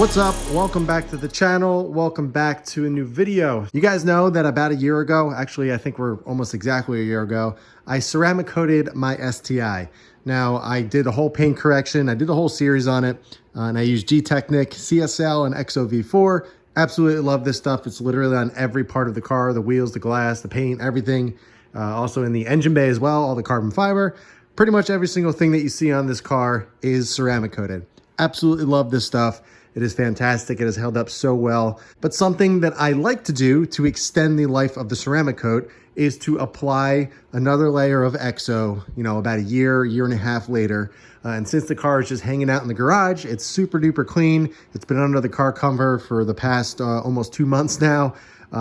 What's up? Welcome back to the channel. Welcome back to a new video. You guys know that about a year ago, actually I think we're almost exactly a year ago, I ceramic coated my STI. Now I did a whole paint correction. I did a whole series on it and I used Gtechniq, CSL and Exov4. Absolutely love this stuff. It's literally on every part of the car, the wheels, the glass, the paint, everything. Also in the engine bay as well, all the carbon fiber. Pretty much every single thing that you see on this car is ceramic coated. Absolutely love this stuff. It is fantastic. It has held up so well. But something that I like to do to extend the life of the ceramic coat is to apply another layer of Exo, about a year and a half later. And since the car is just hanging out in the garage, it's super duper clean. It's been under the car cover for the past almost 2 months now.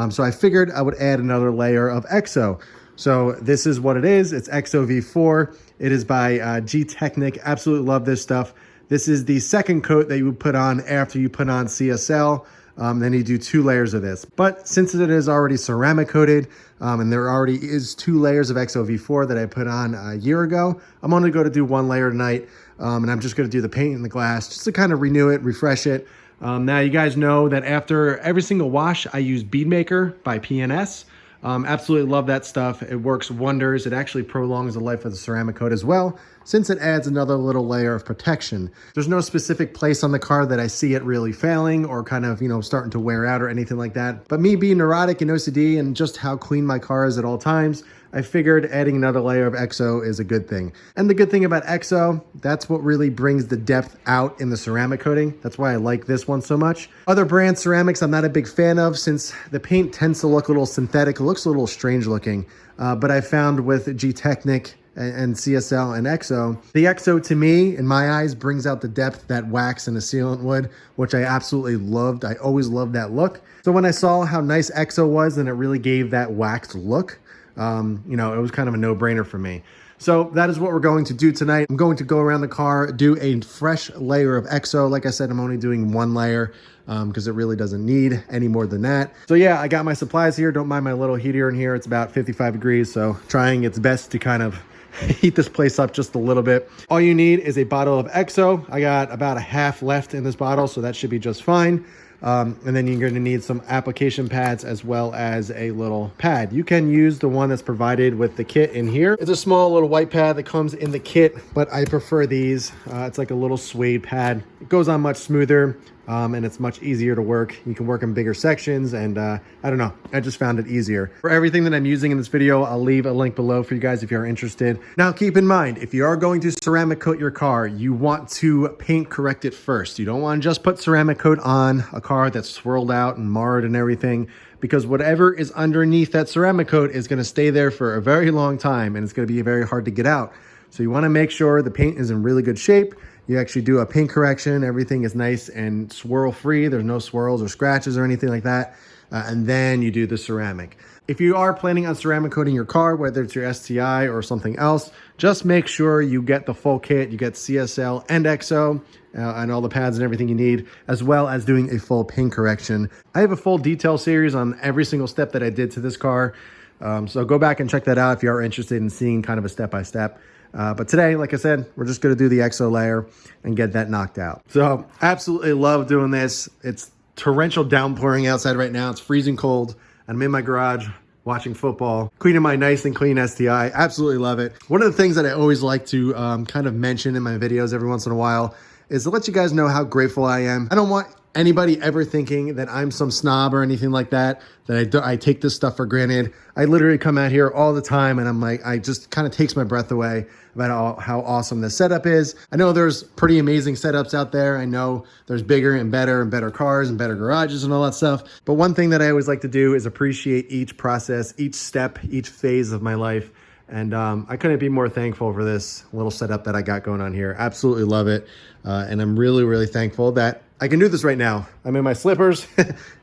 So I figured I would add another layer of Exo. So this is what it is. It's Exov4. It is by Gtechniq. Absolutely love this stuff. This is the second coat that you would put on after you put on CSL. Then you do 2 layers of this. But since it is already ceramic coated and there already is 2 layers of Exov4 that I put on a year ago, I'm only going to do 1 layer tonight. And I'm just going to do the paint and the glass just to kind of renew it, refresh it. Now you guys know that after every single wash, I use Bead Maker by PNS. Absolutely love that stuff. It works wonders. It actually prolongs the life of the ceramic coat as well, since it adds another little layer of protection. There's no specific place on the car that I see it really failing or kind of, starting to wear out or anything like that. But me being neurotic and OCD and just how clean my car is at all times, I figured adding another layer of Exo is a good thing. And the good thing about Exo, that's what really brings the depth out in the ceramic coating. That's why I like this one so much. Other brand ceramics I'm not a big fan of, since the paint tends to look a little synthetic. It looks a little strange looking. But I found with Gtechniq and CSL and Exo, the Exo to me, in my eyes, brings out the depth that wax and a sealant would, which I absolutely loved. I always loved that look. So when I saw how nice Exo was and it really gave that waxed look, it was kind of a no-brainer for me. So that is what we're going to do tonight. I'm going to go around the car, do a fresh layer of Exo. Like I said, I'm only doing 1 layer because it really doesn't need any more than that. So yeah, I got my supplies here. Don't mind my little heater in here. It's about 55 degrees, so trying its best to kind of heat this place up just a little bit. All you need is a bottle of Exo. I got about a half left in this bottle, so that should be just fine. And then you're going to need some application pads as well as a little pad. You can use the one that's provided with the kit in here. It's a small little white pad that comes in the kit, but I prefer these. It's like a little suede pad. It goes on much smoother. And it's much easier to work. You can work in bigger sections and I don't know, I just found it easier. For everything that I'm using in this video, I'll leave a link below for you guys if you're interested. Now keep in mind, if you are going to ceramic coat your car, you want to paint correct it first. You don't want to just put ceramic coat on a car that's swirled out and marred and everything, because whatever is underneath that ceramic coat is going to stay there for a very long time and it's going to be very hard to get out. So you want to make sure the paint is in really good shape. You actually do a paint correction. Everything is nice and swirl free. There's no swirls or scratches or anything like that. And then you do the ceramic. If you are planning on ceramic coating your car, whether it's your STI or something else, just make sure you get the full kit. You get CSL and Exo and all the pads and everything you need, as well as doing a full paint correction. I have a full detail series on every single step that I did to this car. So go back and check that out if you are interested in seeing kind of a step-by-step. But today, like I said, we're just going to do the Exo layer and get that knocked out. So absolutely love doing this. It's torrential downpouring outside right now. It's freezing cold. I'm in my garage watching football, cleaning my nice and clean STI. Absolutely love it. One of the things that I always like to kind of mention in my videos every once in a while is to let you guys know how grateful I am. I don't want anybody ever thinking that I'm some snob or anything like that, that I take this stuff for granted. I literally come out here all the time and I'm like, I just kind of takes my breath away about how awesome this setup is. I know there's pretty amazing setups out there. I know there's bigger and better cars and better garages and all that stuff. But one thing that I always like to do is appreciate each process, each step, each phase of my life. And I couldn't be more thankful for this little setup that I got going on here. Absolutely love it. And I'm really, really thankful that I can do this right now. I'm in my slippers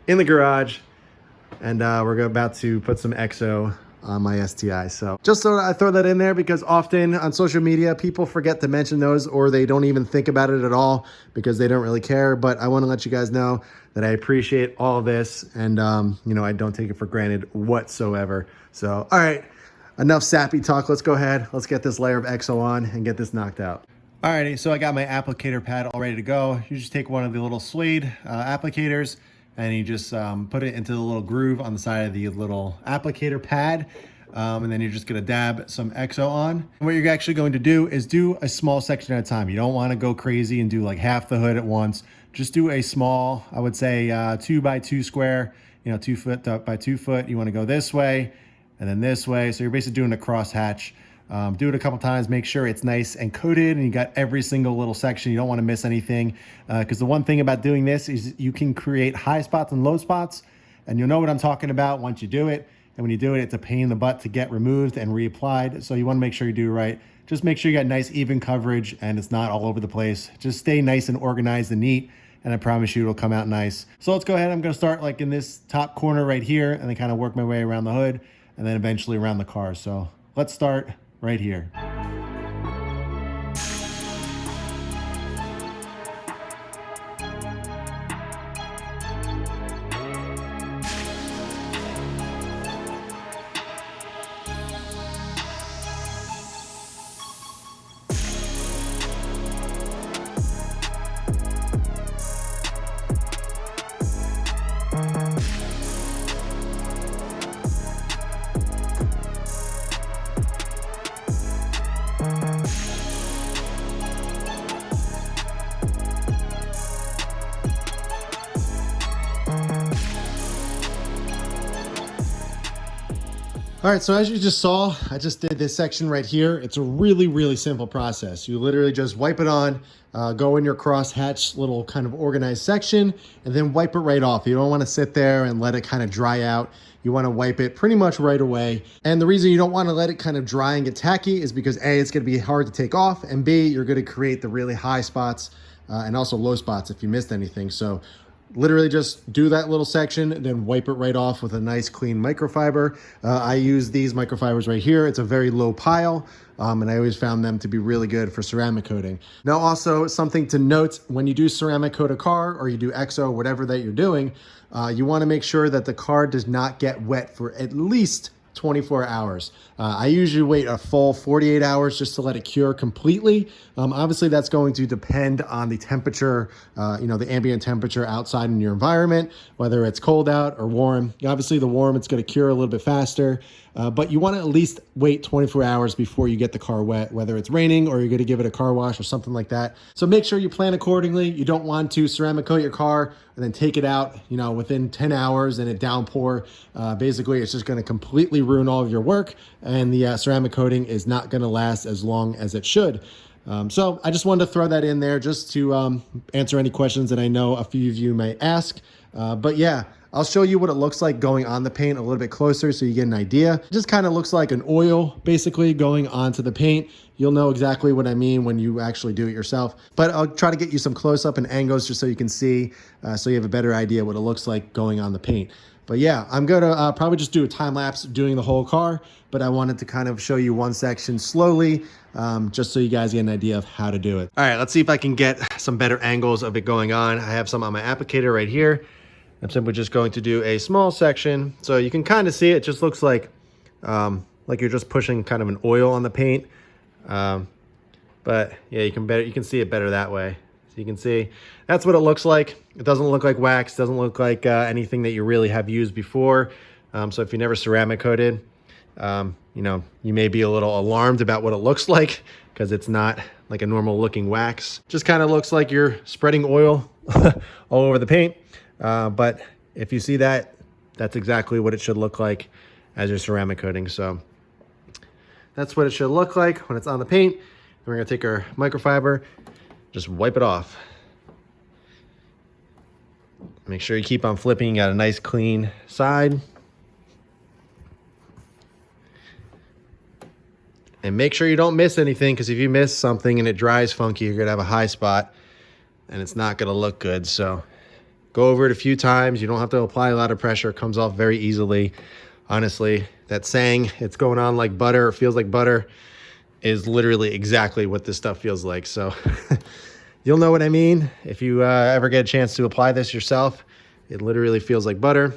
in the garage and we're about to put some Exo on my STI. So just so I throw that in there, because often on social media, people forget to mention those, or they don't even think about it at all because they don't really care. But I want to let you guys know that I appreciate all this and, I don't take it for granted whatsoever. So, all right, enough sappy talk. Let's go ahead. Let's get this layer of Exo on and get this knocked out. Alrighty, so I got my applicator pad all ready to go. You just take one of the little suede applicators and you just put it into the little groove on the side of the little applicator pad. And then you're just gonna dab some Exo on. And what you're actually going to do is do a small section at a time. You don't wanna go crazy and do like half the hood at once. Just do a small, I would say 2x2 square, 2 foot by 2 foot. You wanna go this way and then this way. So you're basically doing a cross hatch. Do it a couple times, make sure it's nice and coated and you got every single little section. You don't want to miss anything because the one thing about doing this is you can create high spots and low spots, and you'll know what I'm talking about once you do it. And when you do it, it's a pain in the butt to get removed and reapplied. So you want to make sure you do it right. Just make sure you got nice even coverage and it's not all over the place. Just stay nice and organized and neat, and I promise you it'll come out nice. So let's go ahead. I'm going to start like in this top corner right here and then kind of work my way around the hood and then eventually around the car. So let's start right here. All right, so as you just saw, I just did this section right here. It's a really, really simple process. You literally just wipe it on, go in your crosshatch little kind of organized section, and then wipe it right off. You don't want to sit there and let it kind of dry out. You want to wipe it pretty much right away. And the reason you don't want to let it kind of dry and get tacky is because A, it's going to be hard to take off, and B, you're going to create the really high spots and also low spots if you missed anything. So literally just do that little section, then wipe it right off with a nice clean microfiber. I use these microfibers right here. It's a very low pile, and I always found them to be really good for ceramic coating. Now also something to note, when you do ceramic coat a car or you do Exo, whatever that you're doing, you wanna make sure that the car does not get wet for at least 24 hours. I usually wait a full 48 hours just to let it cure completely. Obviously that's going to depend on the temperature, the ambient temperature outside in your environment, whether it's cold out or warm. Obviously the warm, it's going to cure a little bit faster, but you want to at least wait 24 hours before you get the car wet, whether it's raining or you're going to give it a car wash or something like that. So make sure you plan accordingly. You don't want to ceramic coat your car and then take it out, within 10 hours and it downpour. Basically, it's just going to completely ruin all of your work, and the ceramic coating is not going to last as long as it should. So I just wanted to throw that in there just to answer any questions that I know a few of you may ask. But yeah, I'll show you what it looks like going on the paint a little bit closer so you get an idea. It just kind of looks like an oil basically going onto the paint. You'll know exactly what I mean when you actually do it yourself. But I'll try to get you some close-up and angles just so you can see, so you have a better idea what it looks like going on the paint. But yeah, I'm gonna probably just do a time lapse doing the whole car, but I wanted to kind of show you one section slowly, just so you guys get an idea of how to do it. All right, let's see if I can get some better angles of it going on. I have some on my applicator right here. I'm simply just going to do a small section. So you can kind of see it just looks like you're just pushing kind of an oil on the paint. But yeah, you can see it better that way. So you can see that's what it looks like. It doesn't look like wax, doesn't look like anything that you really have used before. So if you never ceramic coated, you may be a little alarmed about what it looks like because it's not like a normal looking wax. Just kind of looks like you're spreading oil all over the paint. But if you see that, that's exactly what it should look like as you're ceramic coating. So that's what it should look like when it's on the paint. And we're gonna take our microfiber, just wipe it off. Make sure you keep on flipping. You got a nice clean side. And make sure you don't miss anything, because if you miss something and it dries funky, you're gonna have a high spot and it's not gonna look good. So go over it a few times. You don't have to apply a lot of pressure. It comes off very easily. Honestly, that saying, it's going on like butter, or feels like butter, is literally exactly what this stuff feels like. So you'll know what I mean. If you ever get a chance to apply this yourself, it literally feels like butter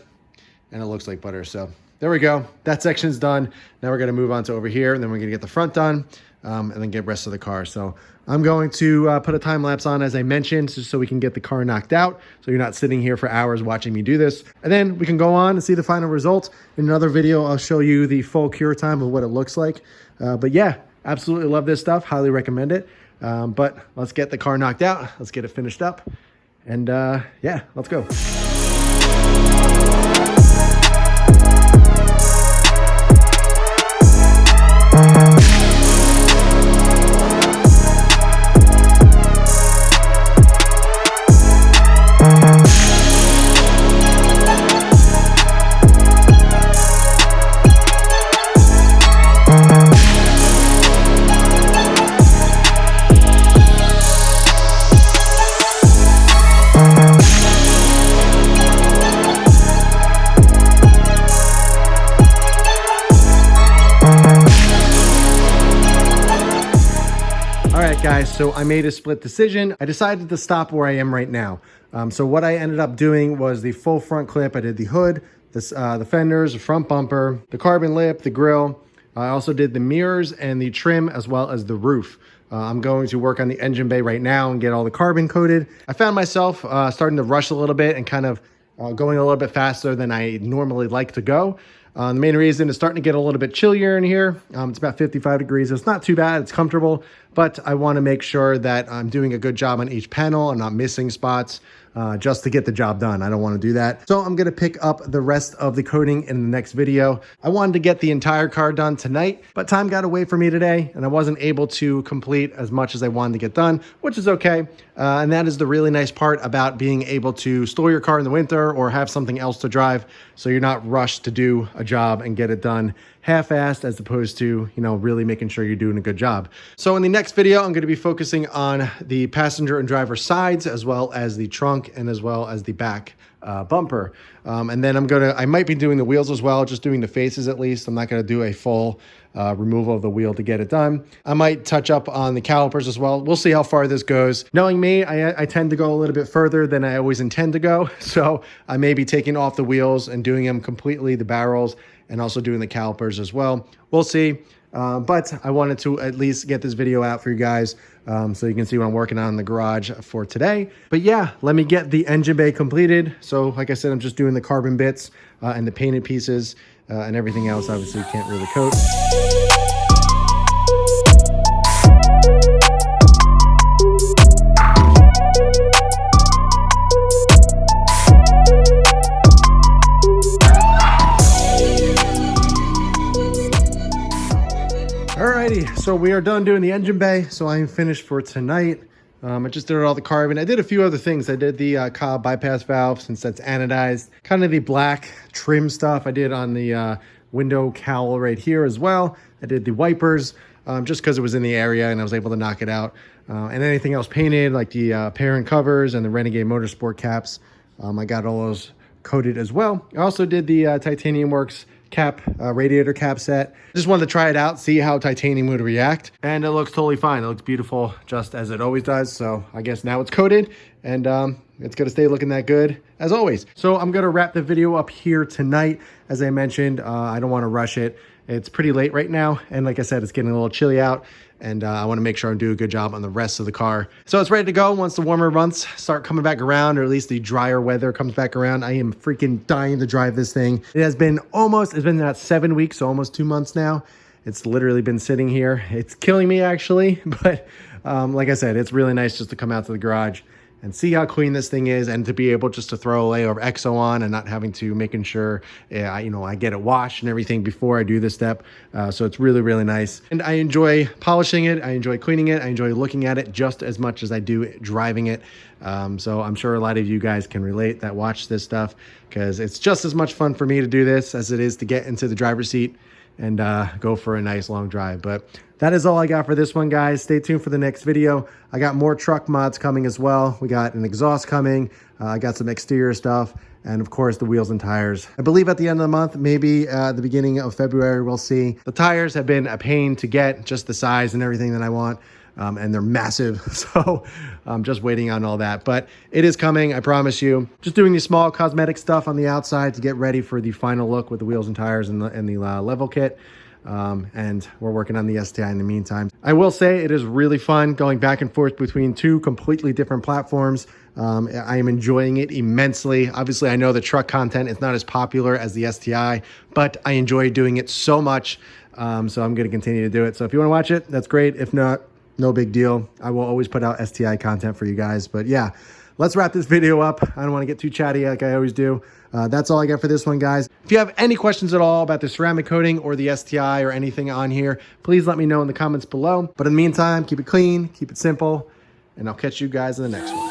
and it looks like butter. So there we go. That section's done. Now we're gonna move on to over here, and then we're gonna get the front done. and then get the rest of the car. So I'm going to put a time lapse on, as I mentioned, just so we can get the car knocked out. So you're not sitting here for hours watching me do this. And then we can go on and see the final result. In another video, I'll show you the full cure time of what it looks like. But yeah, absolutely love this stuff. Highly recommend it. But let's get the car knocked out. Let's get it finished up. And yeah, let's go. Guys, so I made a split decision. I decided to stop where I am right now. So what I ended up doing was the full front clip. I did the hood, the fenders, the front bumper, the carbon lip, the grille. I also did the mirrors and the trim, as well as the roof. I'm going to work on the engine bay right now and get all the carbon coated. I found myself starting to rush a little bit and kind of going a little bit faster than I normally like to go. The main reason is starting to get a little bit chillier in here. It's about 55 degrees. It's not too bad. It's comfortable, but I want to make sure that I'm doing a good job on each panel. I'm not missing spots just to get the job done. I don't want to do that. So I'm going to pick up the rest of the coating in the next video. I wanted to get the entire car done tonight, but time got away from me today and I wasn't able to complete as much as I wanted to get done, which is okay. And that is the really nice part about being able to store your car in the winter or have something else to drive, so you're not rushed to do a job and get it done half-assed, as opposed to, you know, really making sure you're doing a good job. So in the next video, I'm going to be focusing on the passenger and driver sides, as well as the trunk and as well as the back bumper. And then I might be doing the wheels as well, just doing the faces at least. I'm not going to do a full removal of the wheel to get it done. I might touch up on the calipers as well. We'll see how far this goes. Knowing me, I tend to go a little bit further than I always intend to go. So I may be taking off the wheels and doing them completely, the barrels, and also doing the calipers as well. We'll see. But I wanted to at least get this video out for you guys so you can see what I'm working on in the garage for today. But yeah, let me get the engine bay completed. So like I said, I'm just doing the carbon bits and the painted pieces and everything else. Obviously, you can't really coat. Alrighty, so we are done doing the engine bay. So I am finished for tonight. I just did all the carbon. I did a few other things. I did the Cobb bypass valve, since that's anodized. Kind of the black trim stuff I did on the window cowl right here as well. I did the wipers just because it was in the area and I was able to knock it out. And anything else painted, like the parent covers and the Renegade Motorsport caps, I got all those coated as well. I also did the Titanium Works cap, radiator cap set. Just wanted to try it out, see how titanium would react, and it looks totally fine. It looks beautiful, just as it always does. So I guess now it's coated, and it's gonna stay looking that good as always. So I'm gonna wrap the video up here tonight. As I mentioned, I don't want to rush it. It's pretty late right now, and like I said, it's getting a little chilly out, and I want to make sure I do a good job on the rest of the car. So it's ready to go once the warmer months start coming back around, or at least the drier weather comes back around. I am freaking dying to drive this thing. It's been about 7 weeks, so almost 2 months now. It's literally been sitting here. It's killing me actually, but like I said, it's really nice just to come out to the garage and see how clean this thing is, and to be able just to throw a layer of Exo on and not having to making sure I get it washed and everything before I do this step. So it's really, really nice. And I enjoy polishing it. I enjoy cleaning it. I enjoy looking at it just as much as I do driving it. So I'm sure a lot of you guys can relate that watch this stuff, because it's just as much fun for me to do this as it is to get into the driver's seat and go for a nice long drive. But that is all I got for this one, guys. Stay tuned for the next video. I got more truck mods coming as well. We got an exhaust coming. I got some exterior stuff, and of course the wheels and tires. I believe at the end of the month, maybe the beginning of February, we'll see. The tires have been a pain to get, just the size and everything that I want. And they're massive, so I'm just waiting on all that, but it is coming, I promise you. Just doing the small cosmetic stuff on the outside to get ready for the final look with the wheels and tires and the level kit. and we're working on the STI in the meantime. I will say it is really fun going back and forth between two completely different platforms. I am enjoying it immensely. Obviously, I know the truck content is not as popular as the STI, but I enjoy doing it so much. So I'm going to continue to do it. So if you want to watch it, that's great. If not, no big deal. I will always put out STI content for you guys. But yeah, let's wrap this video up. I don't want to get too chatty like I always do. That's all I got for this one, guys. If you have any questions at all about the ceramic coating or the STI or anything on here, please let me know in the comments below. But in the meantime, keep it clean, keep it simple, and I'll catch you guys in the next one.